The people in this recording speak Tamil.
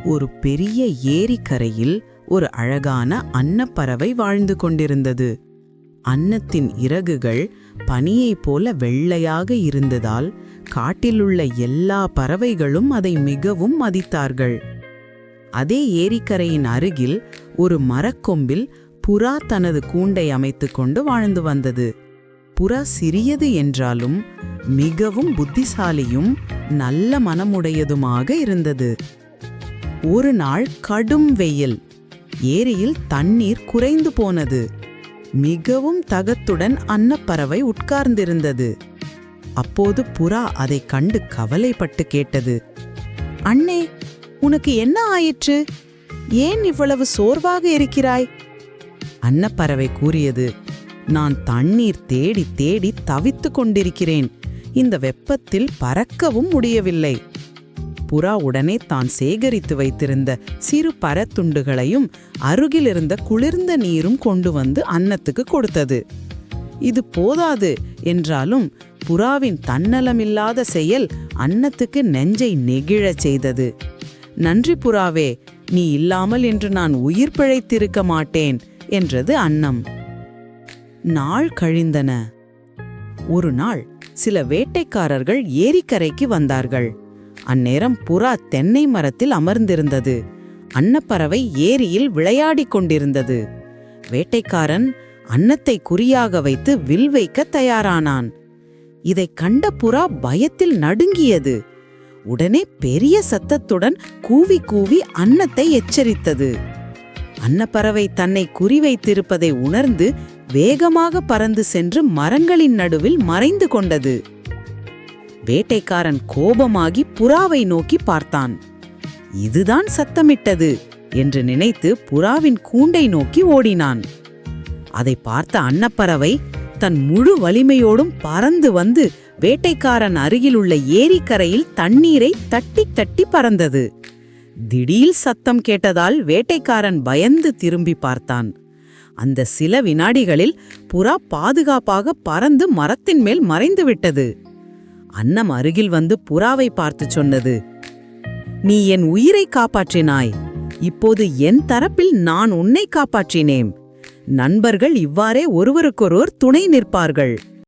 ஒரு பெரிய ஏரிக்கரையில் ஒரு அழகான அன்னப்பறவை வாழ்ந்து கொண்டிருந்தது. அன்னத்தின் இறகுகள் பனியைப் போல வெள்ளையாக இருந்ததால் காட்டிலுள்ள எல்லா பறவைகளும் அதை மிகவும் மதித்தார்கள். அதே ஏரிக்கரையின் அருகில் ஒரு மரக்கொம்பில் புறா தனது கூண்டை அமைத்துக் கொண்டு வாழ்ந்து வந்தது. புறா சிறியது என்றாலும் மிகவும் புத்திசாலியும் நல்ல மனமுடையதுமாக இருந்தது. ஒரு நாள் கடும் வெயில். ஏரியில் தண்ணீர் குறைந்து போனது. மிகவும் தகத்துடன் அன்னப்பறவை உட்கார்ந்திருந்தது. அப்போது புறா அதை கண்டு கவலைப்பட்டு கேட்டது, "அண்ணே, உனக்கு என்ன ஆயிற்று? ஏன் இவ்வளவு சோர்வாக இருக்கிறாய்?" அன்னப்பறவை கூறியது, "நான் தண்ணீர் தேடி தேடி தவித்துக் கொண்டிருக்கிறேன். இந்த வெப்பத்தில் பறக்கவும் முடியவில்லை." புறா உடனே தான் சேகரித்து வைத்திருந்த சிறு பரத்துண்டுகளையும் அருகிலிருந்த குளிர்ந்த நீரும் கொண்டு வந்து அன்னத்துக்கு கொடுத்தது. இது போதாது என்றாலும் புறாவின் தன்னலமில்லாத செயல் அன்னத்துக்கு நெஞ்சை நெகிழச் செய்தது. "நன்றி புறாவே, நீ இல்லாமல் இன்று நான் உயிர் பிழைத்திருக்க மாட்டேன்" என்றது அன்னம். நாள் கழிந்தன. ஒரு நாள் சில வேட்டைக்காரர்கள் ஏரிக்கரைக்கு வந்தார்கள். அந்நேரம் புறா தென்னை மரத்தில் அமர்ந்திருந்தது. அன்னப்பறவை ஏரியில் விளையாடிக் கொண்டிருந்தது. வேட்டைக்காரன் அன்னத்தை குறியாக வைத்து வில் வைக்க தயாரானான். இதைக் கண்ட புறா பயத்தில் நடுங்கியது. உடனே பெரிய சத்தத்துடன் கூவி கூவி அன்னத்தை எச்சரித்தது. அன்னப்பறவை தன்னை குறிவைத்திருப்பதை உணர்ந்து வேகமாக பறந்து சென்று மரங்களின் நடுவில் மறைந்து கொண்டது. வேட்டைக்காரன் கோபமாகி புறாவை நோக்கி பார்த்தான். இதுதான் சத்தமிட்டது என்று நினைத்து புறாவின் கூண்டை நோக்கி ஓடினான். அதை பார்த்த அன்னப்பறவை தன் முழு வலிமையோடும் பறந்து வந்து வேட்டைக்காரன் அருகிலுள்ள ஏரிக்கரையில் தண்ணீரை தட்டி தட்டி பறந்தது. திடீர் சத்தம் கேட்டதால் வேட்டைக்காரன் பயந்து திரும்பி பார்த்தான். அந்த சில வினாடிகளில் புறா பாதுகாப்பாக பறந்து மரத்தின் மேல் மறைந்து விட்டது. அன்னம் அருகில் வந்து புறாவை பார்த்து சொன்னது, "நீ என் உயிரை காப்பாற்றினாய். இப்போது என் தரப்பில் நான் உன்னை காப்பாற்றினேன். நண்பர்கள் இவ்வாறே ஒருவருக்கொருவர் துணை நிற்பார்கள்."